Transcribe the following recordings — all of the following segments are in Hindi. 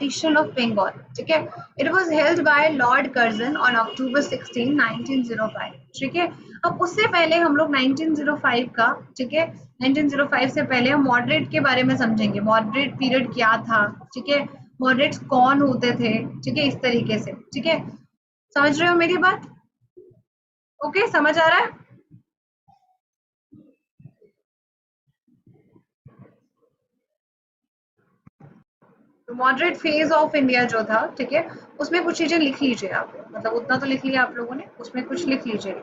पार्टीशन ऑफ बंगाल, ठीक है। It was held by Lord Curzon on October 16, 1905, ठीक है। अब उससे पहले हम लोग 1905 का, ठीक है, 1905 से पहले हम मॉडरेट के बारे में समझेंगे। मॉडरेट पीरियड क्या था, ठीक है, मॉडरेट्स कौन होते थे, ठीक है, इस तरीके से, ठीक है। समझ रहे हो मेरी बात? ओके, समझ आ रहा है? मॉडरेट फेज ऑफ इंडिया जो था, ठीक है, उसमें कुछ चीजें लिख लीजिए आप, मतलब उतना तो लिख लिया आप लोगों ने, उसमें कुछ लिख लीजिए।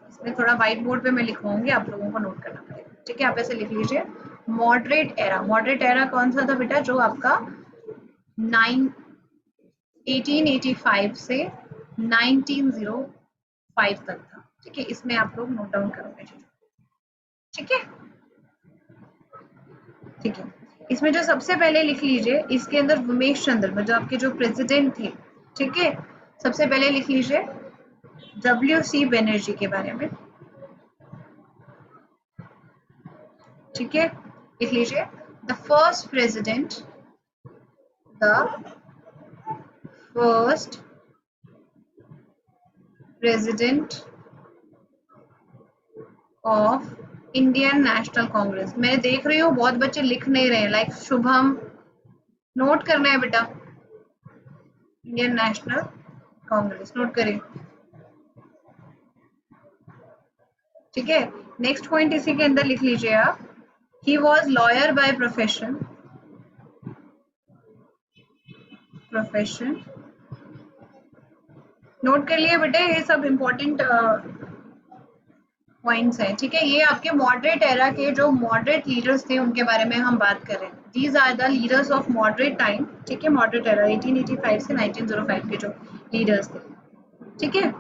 इसमें थोड़ा व्हाइट बोर्ड पे मैं लिखवाऊंगी, आप लोगों को नोट करना पड़ेगा, ठीक है। आप ऐसे लिख लीजिए, मॉडरेट एरा। मॉडरेट एरा कौन सा था बेटा? जो आपका 1885 से 1905 तक था, ठीक है। इसमें आप लोग नोट डाउन करोगे, ठीक है, ठीक है। इसमें जो सबसे पहले लिख लीजिए, इसके अंदर उमेश चंद्र मतलब आपके जो प्रेसिडेंट थे, ठीक है, सबसे पहले लिख लीजिए WC बनर्जी के बारे में, ठीक है। लिख लीजिए the first president, the first president of Indian National Congress. मैं देख रही हूँ बहुत बच्चे लिख नहीं रहे हैं, लाइक शुभम, नोट करना है बेटा, इंडियन नेशनल कांग्रेस नोट करिए, ठीक है। नेक्स्ट पॉइंट इसी के अंदर लिख लीजिए आप, he was lawyer by profession, profession note कर लिए बेटे, ये सब इंपॉर्टेंट पॉइंट्स हैं, ठीक है। ये आपके मॉडरेट एरा के जो मॉडरेट लीडर्स थे उनके बारे में हम बात कर रहे हैं। These are the leaders of moderate time, ठीक है, मॉडरेट एरा 1885 से 1905 के जो लीडर्स थे, ठीक है।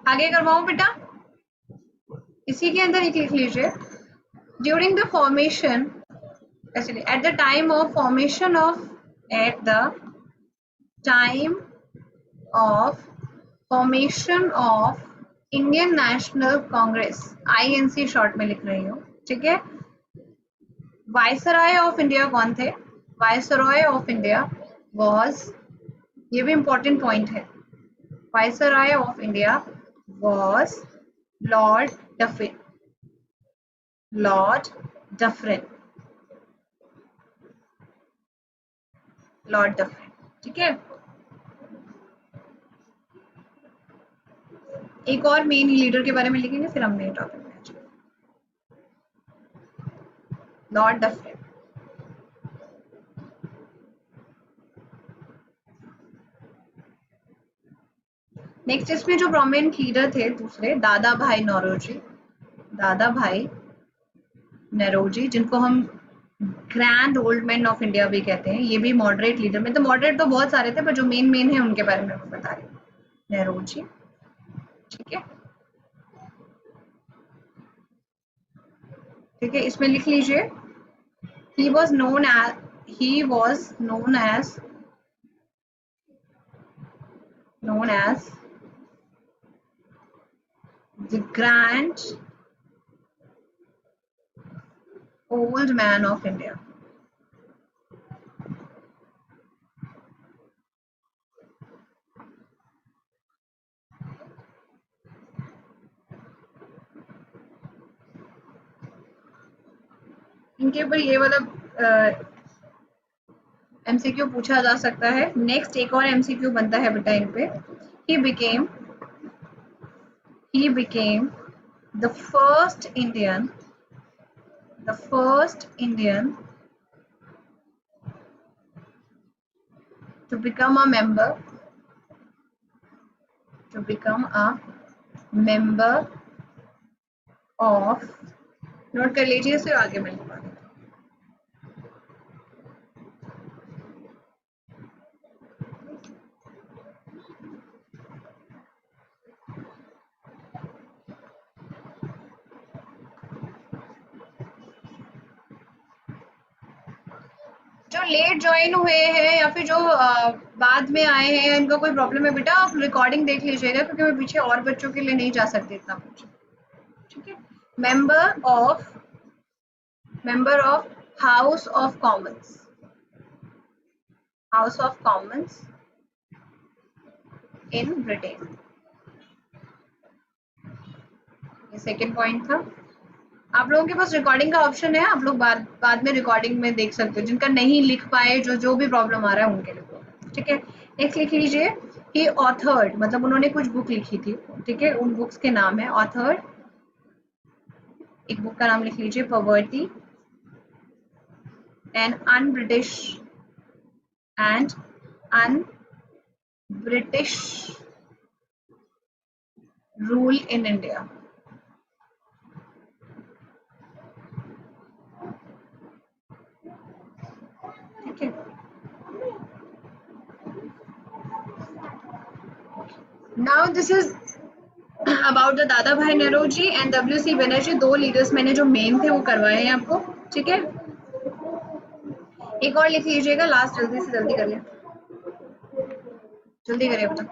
आगे करवाऊं बेटा? इसी के अंदर एक लिख लीजिए, during the formation, at the time of formation of, at the time of formation of Indian National Congress, INC short में लिख रही हूँ, ठीक है। वायसराय ऑफ इंडिया कौन थे? वायसरॉय ऑफ इंडिया वॉज, ये भी इंपॉर्टेंट पॉइंट है, viceroy of India was Lord Dufferin, Lord Dufferin, Lord Dufferin, ठीक है। एक और मेन लीडर के बारे में लिखेंगे, फिर हम मेन टॉपिक में आ जाएंगे। लॉर्ड डफरिन, नेक्स्ट इसमें जो प्रोमिनेंट लीडर थे दूसरे, दादा भाई नौरोजी, दादा भाई नौरोजी, जिनको हम grand old man of India भी कहते हैं, ये भी मॉडरेट लीडर में, तो मॉडरेट तो बहुत सारे थे पर जो मेन मेन है उनके बारे में मैं बता रही हूँ, नौरोजी, ठीक है, ठीक है। इसमें लिख लीजिए, he was known as, he was known as the grand old man of India, इनके ऊपर ये वाला MCQ पूछा जा सकता है। नेक्स्ट एक और MCQ बनता है बेटा इन पे, he became the first Indian to become a member of, note कर लीजिए, इसे आगे मैं लिखवा देता हूँ, जो लेट ज्वाइन हुए हैं या फिर जो बाद में आए हैं, इनका कोई प्रॉब्लम है बेटा, आप रिकॉर्डिंग देख लीजिएगा, क्योंकि मैं पीछे और बच्चों के लिए नहीं जा सकती इतना कुछ, ठीक है। Member of house of Commons, house of Commons in Britain, ये सेकेंड पॉइंट था। आप लोगों के पास रिकॉर्डिंग का ऑप्शन है, आप लोग बाद में रिकॉर्डिंग में देख सकते हो, जिनका नहीं लिख पाए, जो भी प्रॉब्लम आ रहा है उनके लिए, ठीक है। नेक्स्ट लिख लीजिए, ही ऑथर्ड, मतलब उन्होंने कुछ बुक लिखी थी, ठीक है, उन बुक्स के नाम है ऑथर्ड। एक बुक का नाम लिख लीजिए, poverty and un-British rule in India, ठीक है। Now this is about the Dadabhai Naoroji and WC Banerjee, दो लीडर्स मैंने जो मेन थे वो करवाए हैं आपको, ठीक है। एक और लिख लीजिएगा लास्ट, जल्दी से जल्दी करिए, जल्दी करिए बेटा।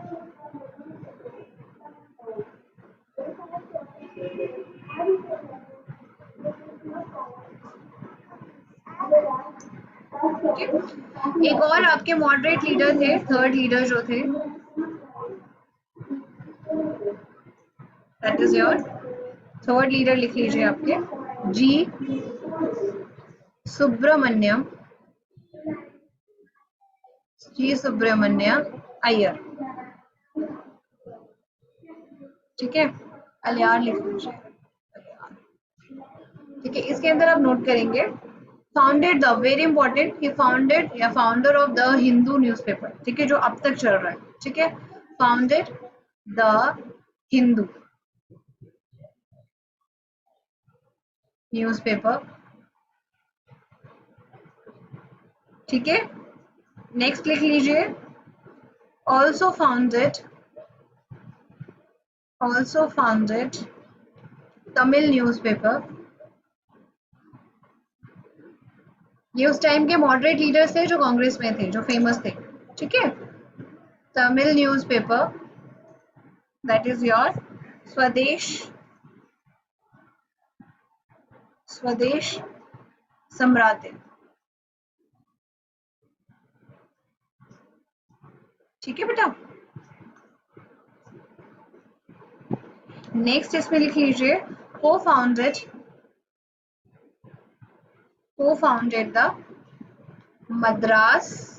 एक और आपके मॉडरेट लीडर थे, थर्ड लीडर जो थे, that is your third leader, लिख लीजिए आपके जी सुब्रमण्यम, जी सुब्रमण्य अय्यर, ठीक है। अलियार लिख लीजिए, ठीक है। इसके अंदर आप नोट करेंगे, founded the, very important, he founded या founder of the Hindu newspaper, ठीक है, जो अब तक चल रहा है, ठीक है। फाउंडेड द हिंदू न्यूज़पेपर, ठीक है। नेक्स्ट लिख लीजिए, also founded तमिल न्यूज़पेपर, ये उस टाइम के मॉडरेट लीडर्स थे जो कांग्रेस में थे, जो फेमस थे, ठीक है। Tamil newspaper, that is your स्वदेश सम्राटे, ठीक है बेटा। नेक्स्ट इसमें लिख लीजिए, को फाउंडेड द मद्रास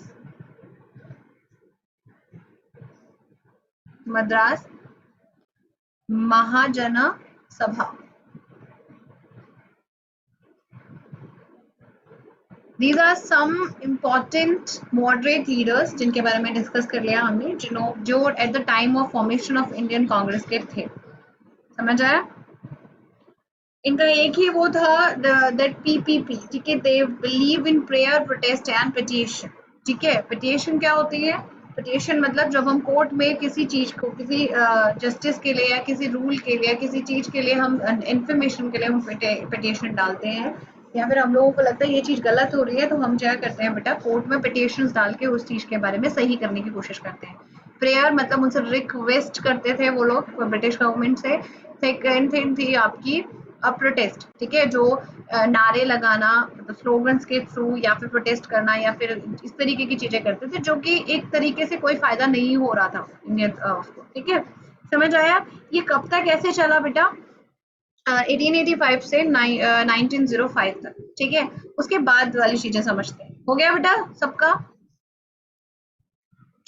महाजन सभा। These are some important moderate leaders जिनके बारे में डिस्कस कर लिया हमने, जो at the time of formation of Indian Congress के थे, समझ आया। इनका एक ही वो था, दैट PPP, ठीक है, they believe in prayer, protest and petition, ठीक है। पिटिशन क्या होती है? पिटिशन मतलब जब हम कोर्ट में किसी चीज को, किसी जस्टिस के लिए या किसी रूल के लिए, किसी चीज के लिए हम इंफॉर्मेशन के लिए हम पिटिशन डालते हैं, या फिर हम लोगों को लगता है ये चीज गलत हो रही है, तो हम क्या करते हैं बेटा, कोर्ट में पिटिशन डाल के उस चीज के बारे में सही करने की कोशिश करते हैं। प्रेयर मतलब उनसे रिक्वेस्ट करते थे वो लोग ब्रिटिश गवर्नमेंट से। सेकेंड थिंग थी आपकी प्रोटेस्ट, ठीक है, जो नारे लगाना, स्लोगन्स के थ्रू, या फिर प्रोटेस्ट करना, या फिर इस तरीके की चीजें करते थे, जो कि एक तरीके से कोई फायदा नहीं हो रहा था इंडियन उसको, ठीक है। समझ आया? ये कब तक ऐसे चला बेटा? 1885 से 1905 तक, ठीक है। उसके बाद वाली चीजें समझते हैं। हो गया बेटा सबका?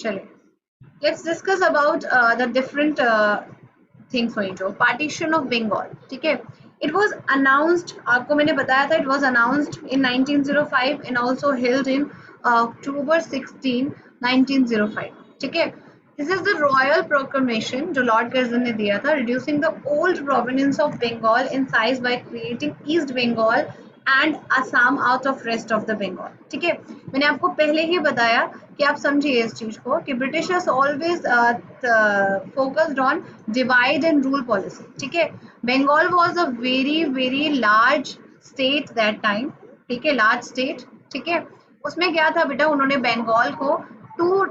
चलिए, let's discuss about the different things हुई, जो पार्टीशन ऑफ बंगाल, ठीक है। इट वाज अनाउंस्ड, आपको मैंने बताया था, it was announced in 1905 and also held in October 16, 1905, ठीक है। This is the royal proclamation जो लॉर्ड कर्जन ने दिया था, reducing the old province of Bengal in size by creating East Bengal and Assam out of rest of the Bengal, ठीक है। मैंने आपको पहले ही बताया कि आप समझिए इस चीज को, कि Britishers always focused on divide and rule policy, ठीक है। Bengal was a very very large state that time, ठीक है, लार्ज स्टेट, ठीक है। उसमें क्या था बेटा, उन्होंने बंगाल को टू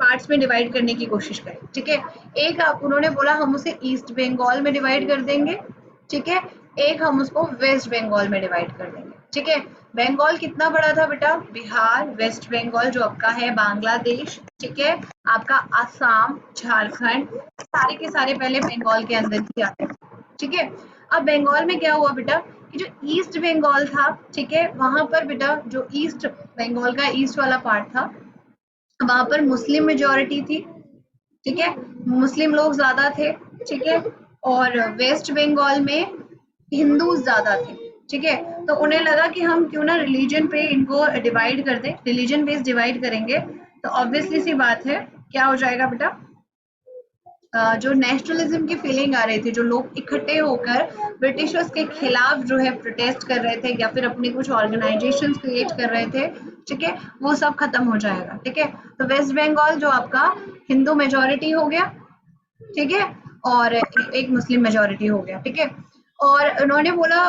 पार्ट्स में डिवाइड करने की कोशिश करी, ठीक है। एक आप उन्होंने बोला हम उसे ईस्ट बंगाल में डिवाइड कर देंगे, ठीक है। एक हम उसको वेस्ट बंगाल में डिवाइड कर देंगे, ठीक है। बंगाल कितना बड़ा था बेटा, बिहार, वेस्ट बंगाल जो आपका है बांग्लादेश, ठीक है, आपका असम, झारखंड, सारे के सारे पहले बंगाल के अंदर ही आते हैं, ठीक है। अब बंगाल में क्या हुआ बेटा कि जो ईस्ट बंगाल था, ठीक है, वहां पर बेटा जो ईस्ट बंगाल का ईस्ट वाला पार्ट था, वहां पर मुस्लिम मेजोरिटी थी, ठीक है, मुस्लिम लोग ज्यादा थे, ठीक है। और वेस्ट बंगाल में हिंदू ज्यादा थे, ठीक है। तो उन्हें लगा कि हम क्यों ना रिलीजन पे इनको डिवाइड कर दें, रिलीजन बेस्ड डिवाइड करेंगे तो ऑब्वियसली सी बात है क्या हो जाएगा बेटा, जो नेशनलिज्म की फीलिंग आ रही थी, जो लोग इकट्ठे होकर ब्रिटिशर्स के खिलाफ जो है प्रोटेस्ट कर रहे थे या फिर अपनी कुछ ऑर्गेनाइजेशंस क्रिएट कर रहे थे, ठीक है, वो सब खत्म हो जाएगा, ठीक है। तो वेस्ट बंगाल जो आपका हिंदू मेजोरिटी हो गया, ठीक है, और एक मुस्लिम मेजोरिटी हो गया, ठीक है। और उन्होंने बोला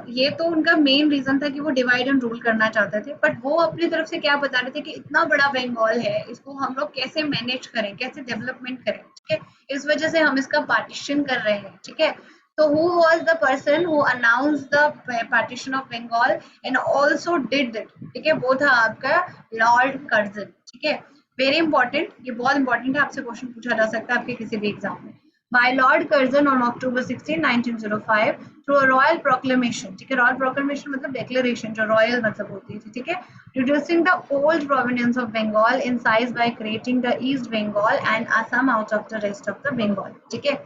ये तो उनका मेन रीजन था कि वो डिवाइड एंड रूल करना चाहते थे, बट वो अपनी तरफ से क्या बता रहे थे कि इतना बड़ा बंगाल है, इसको हम लोग कैसे मैनेज करें, कैसे डेवलपमेंट करें, ठीक है, इस वजह से हम इसका पार्टीशन कर रहे हैं, ठीक है। तो who was the person who announce the partition of Bengal and also did it, ठीक है, वो था आपका लॉर्ड कर्जन, ठीक है। वेरी इंपॉर्टेंट, ये बहुत इंपॉर्टेंट है, आपसे क्वेश्चन पूछा जा सकता है आपके किसी भी एग्जाम में। By Lord Curzon on October 16, 1905 through a royal proclamation, ठीक है, रॉयल प्रोक्लेमेशन मतलब डेक्लेरेशन, जो रॉयल मतलब होती थी, ठीक है, reducing the old province of Bengal in size by creating the East Bengal and Assam out of the rest of the Bengal, ठीक है।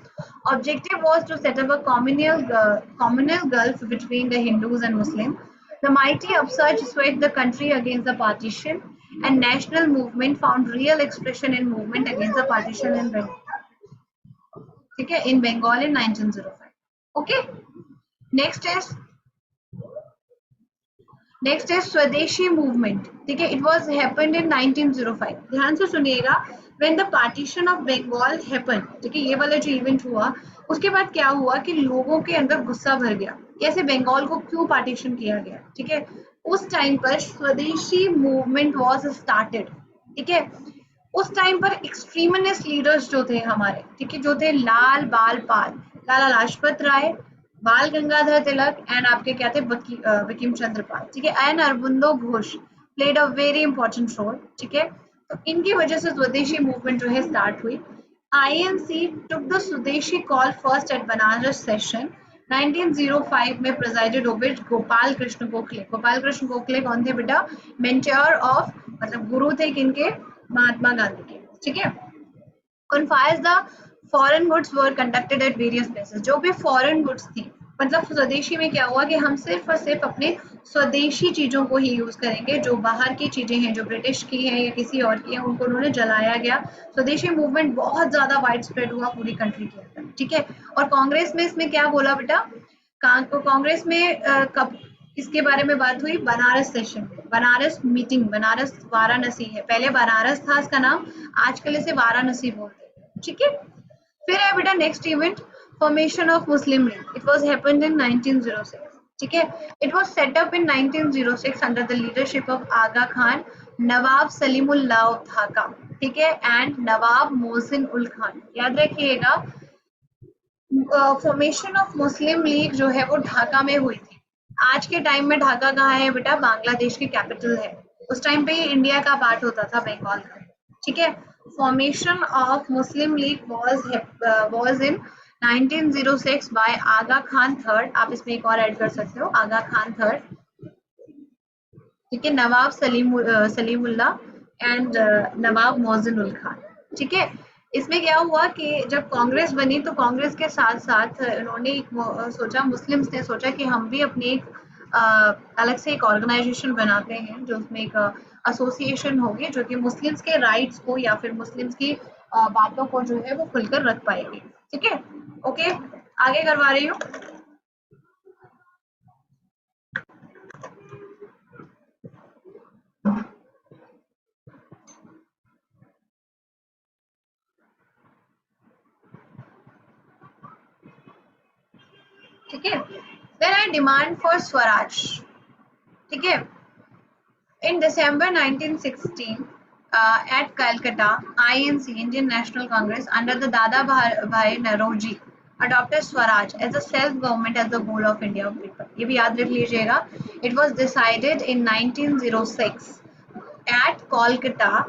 Objective was to set up a communal gulf between the Hindus and Muslims. The mighty upsurge swept the country against the partition, and national movement found real expression in movement against the partition in Bengal, ठीक है, इन बंगाल इन 1905। ओके, नेक्स्ट इज स्वदेशी मूवमेंट, ठीक है, इट वाज हैपेंड इन 1905। ध्यान से सुनिएगा, when the partition of Bengal happened, ठीक है, ये वाला जो इवेंट हुआ उसके बाद क्या हुआ कि लोगों के अंदर गुस्सा भर गया, कैसे बंगाल को क्यों पार्टीशन किया गया, ठीक है। उस टाइम पर स्वदेशी मूवमेंट वाज स्टार्टेड, ठीक है। उस टाइम पर एक्सट्रीमिस्ट लीडर्स जो थे हमारे, ठीक है, जो थे लाल बाल पाल, लाला लाजपत राय, बाल गंगाधर तिलक एंड आपके क्या थे बंकिम चंद्र पाल, ठीक है, and Aurobindo Ghosh played a very important role, ठीक है। तो इनकी वजह से स्वदेशी मूवमेंट जो है स्टार्ट हुई। INC took the swadeshi call first at Banaras session 1905 में, प्रेसिडेड ओवर गोपाल कृष्ण गोखले। गोपाल कृष्ण गोखले कौन थे बेटा, मेंटर ऑफ, मतलब गुरु थे किनके, महात्मा गांधी के, ठीक है। Bonfires the foreign goods were conducted at various places, जो भी फॉरेन गुड्स थी, मतलब स्वदेशी में क्या हुआ कि हम सिर्फ और सिर्फ अपने स्वदेशी चीजों को ही यूज करेंगे, जो बाहर की चीजें हैं, जो ब्रिटिश की हैं या किसी और की हैं, उनको उन्होंने जलाया गया। स्वदेशी मूवमेंट बहुत ज्यादा वाइड स्प्रेड हुआ पूरी कंट्री के अंदर, ठीक है। और कांग्रेस में इसमें क्या बोला बेटा, कांग्रेस में कब इसके बारे में बात हुई, बनारस सेशन, बनारस मीटिंग, बनारस वाराणसी है, पहले बनारस था इसका नाम, आजकल इसे वाराणसी बोलते हैं, ठीक है। फिर है बेटा next event, formation of Muslim League, it was happened in 1906, ठीक है। It was set up in 1906 under the leadership of Aga Khan, Nawab Salimullah Dhaka, ठीक है, एंड नवाब मोहसिन उल खान। याद रखिएगा, फॉर्मेशन ऑफ मुस्लिम लीग जो है वो ढाका में हुई थी। आज के टाइम में ढाका कहाँ है बेटा, बांग्लादेश की कैपिटल है। उस टाइम पे इंडिया का पार्ट होता था बंगाल का, ठीक है। Formation of Muslim League was in 1906 by Aga Khan third, आप इसमें एक और ऐड कर सकते हो, आगा खान थर्ड, ठीक है, नवाब सलीमुल्लाह एंड नवाब मोहसिन उल खान, ठीक है। इसमें क्या हुआ कि जब कांग्रेस बनी तो कांग्रेस के साथ साथ उन्होंने सोचा, मुस्लिम्स ने सोचा कि हम भी अपनी एक अलग से एक ऑर्गेनाइजेशन बनाते हैं, जो उसमें एक एसोसिएशन होगी जो कि मुस्लिम्स के राइट्स को या फिर मुस्लिम्स की बातों को जो है वो खुलकर रख पाएगी, ठीक है। ओके, आगे करवा रही हूँ। ठीक है, then I demand for swaraj, ठीक है। In December 1916, at Calcutta, INC, Indian National Congress, under the Dada Bhai Naroji, adopted Swaraj as a self-government as the goal of India people. ये भी याद रख लीजिएगा. It was decided in 1906 at Kolkata.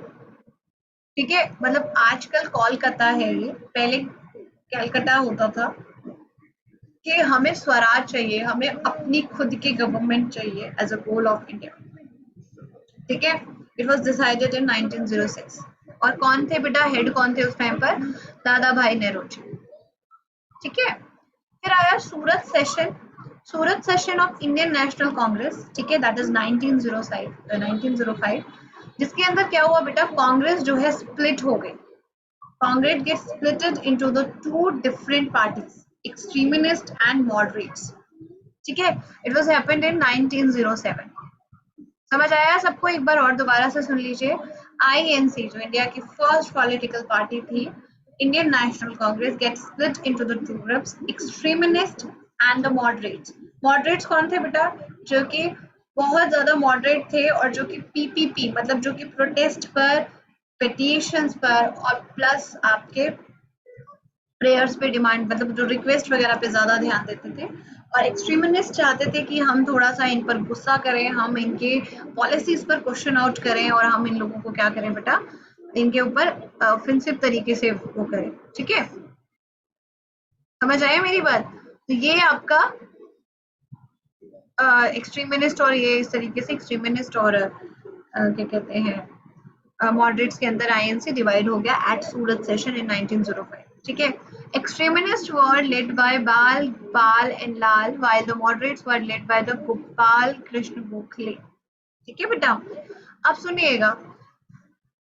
ठीक है, मतलब आजकल कोलकाता है ये, पहले कलकत्ता होता था. कि हमें स्वराज चाहिए, हमें अपनी खुद की गवर्नमेंट चाहिए as a goal of India. ठीक है, इट वाज डिसाइडेड इन 1906. और कौन थे बेटा, हेड कौन थे उस टाइम पर? दादा भाई नेहरू. ठीक है, फिर आया Surat session. Surat session of Indian National Congress. ठीक है, दैट इज 1905. जिसके अंदर क्या हुआ बेटा, कांग्रेस जो है स्प्लिट हो गई. Congress get splitted into the two different parties, extremist and moderates. ठीक है, इट वाज हैपेंड इन 1907. समझ आया सबको? एक बार और दोबारा से सुन लीजिए. आईएनसी जो इंडिया की फर्स्ट पॉलिटिकल पार्टी थी, Indian National Congress, get split into the two groups, extremist and the moderates. Moderates कौन थे बेटा? जो कि बहुत ज्यादा मॉडरेट थे और जो कि पीपीपी मतलब जो कि प्रोटेस्ट पर, पिटीशंस पर और प्लस आपके प्रेयर्स पे डिमांड मतलब जो रिक्वेस्ट वगैरह पे ज्यादा ध्यान देते थे. और एक्सट्रीमिस्ट चाहते थे कि हम थोड़ा सा इन पर गुस्सा करें, हम इनके पॉलिसीज पर क्वेश्चन आउट करें और हम इन लोगों को क्या करें बेटा, इनके ऊपर ऑफेंसिव तरीके से वो करें. ठीक है, समझ आया मेरी बात? तो ये आपका एक्सट्रीमिस्ट और ये इस तरीके से एक्सट्रीमिस्ट और क्या कहते हैं मॉडरेट्स के अंदर आईएनसी डिवाइड हो गया एट सूरत सेशन इन 1905. ठीक है, extremists were led by Bal, Pal and Lal, while the moderates were led by the Gopal Krishna Gokhale. ठीक है बेटा, अब सुनिएगा.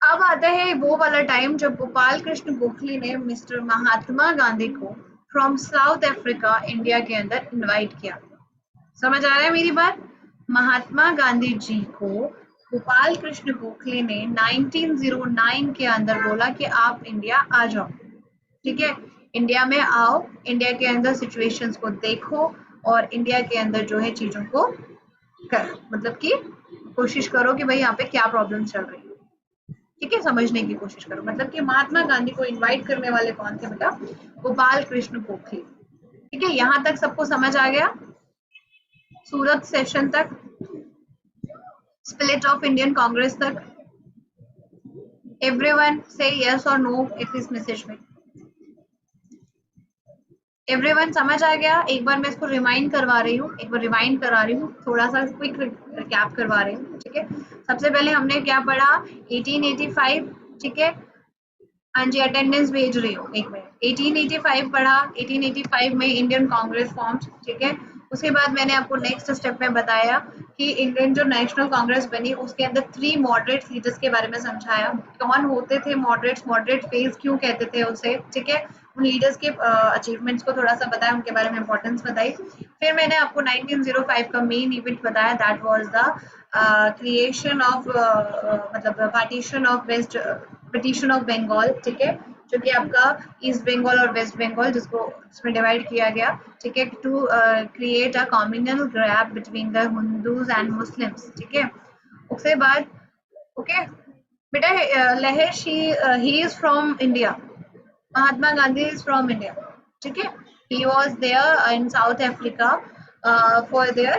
अब आता है वो वाला टाइम जब गोपाल कृष्ण गोखले ने मिस्टर महात्मा गांधी को फ्रॉम साउथ अफ्रीका इंडिया के अंदर इनवाइट किया. समझ आ रहा है मेरी बात? महात्मा गांधी जी को गोपाल कृष्ण गोखले ने 1909 के अंदर बोला कि आप इंडिया आ जाओ. ठीक है, इंडिया में आओ, इंडिया के अंदर सिचुएशंस को देखो और इंडिया के अंदर जो है चीजों को मतलब कि कोशिश करो कि भाई यहाँ पे क्या प्रॉब्लम चल रही है. ठीक है, समझने की कोशिश करो. मतलब कि महात्मा गांधी को इनवाइट करने वाले कौन थे बेटा? गोपाल कृष्ण गोखले. ठीक है, यहाँ तक सबको समझ आ गया? सूरत सेशन तक, स्प्लिट ऑफ इंडियन कांग्रेस तक. एवरीवन से यस और नो इफ इस मैसेज में. एवरीवन समझ आ गया? एक बार मैं इसको रिमाइंड करवा रही हूँ, एक बार रिवाइंड करा रही हूँ, थोड़ा सा क्विक रिकैप करवा रही हूँ. ठीक है, सबसे पहले हमने क्या पढ़ा? 1885. ठीक है, हाँ जी, अटेंडेंस भेज रही हूँ, एक मिनट. 1885 पढ़ा. 1885 में इंडियन कांग्रेस फॉर्म. ठीक है, उसके बाद मैंने आपको नेक्स्ट स्टेप में बताया कि इंडियन जो नेशनल कांग्रेस बनी उसके अंदर 3 मॉडरेट लीडर्स के बारे में समझाया. कौन होते थे मॉडरेट्स, मॉडरेट फेज क्यों कहते थे उसे. ठीक है, उन लीडर्स के अचीवमेंट्स को थोड़ा सा बताया, उनके बारे में इंपॉर्टेंस बताई. फिर मैंने आपको 1905 का मेन इवेंट बताया, that was the creation of मतलब partition of west, petition of Bengal. ठीक है, जो कि आपका ईस्ट बंगाल और वेस्ट बंगाल जिसको इसमें डिवाइड किया गया. ठीक है, to create a communal gap between the Hindus and Muslims. ठीक है, उसके बाद ओके बेटा, लहर ही is from India. Mahatma Gandhi is from India. ठीक है, he was there in South Africa for their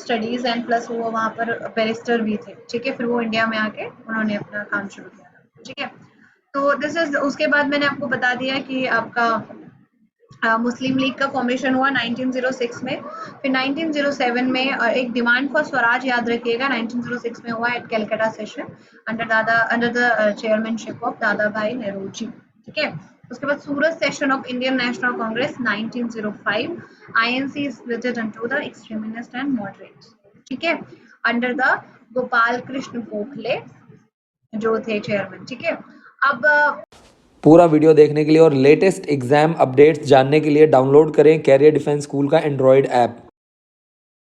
studies and plus वो वहाँ पर बैरिस्टर भी थे. ठीक है, फिर वो इंडिया में आके उन्होंने अपना काम शुरू किया. ठीक है, तो दिस इज. उसके बाद मैंने आपको बता दिया कि आपका मुस्लिम लीग का फॉर्मेशन हुआ 1906 में. फिर 1907 में एक डिमांड फॉर स्वराज, याद रखिएगा, 1906 में हुआ at Calcutta session under the chairmanship of Dadabhai Nehru ji. ठीक है, उसके बाद Surat session of Indian National Congress 1905. INC splitted into the extremist and moderates. ठीक है, अंडर द गोपाल कृष्ण गोखले जो थे चेयरमैन. ठीक है, अब पूरा वीडियो देखने के लिए और लेटेस्ट एग्जाम अपडेट्स जानने के लिए डाउनलोड करें कैरियर डिफेंस स्कूल का एंड्रॉयड ऐप.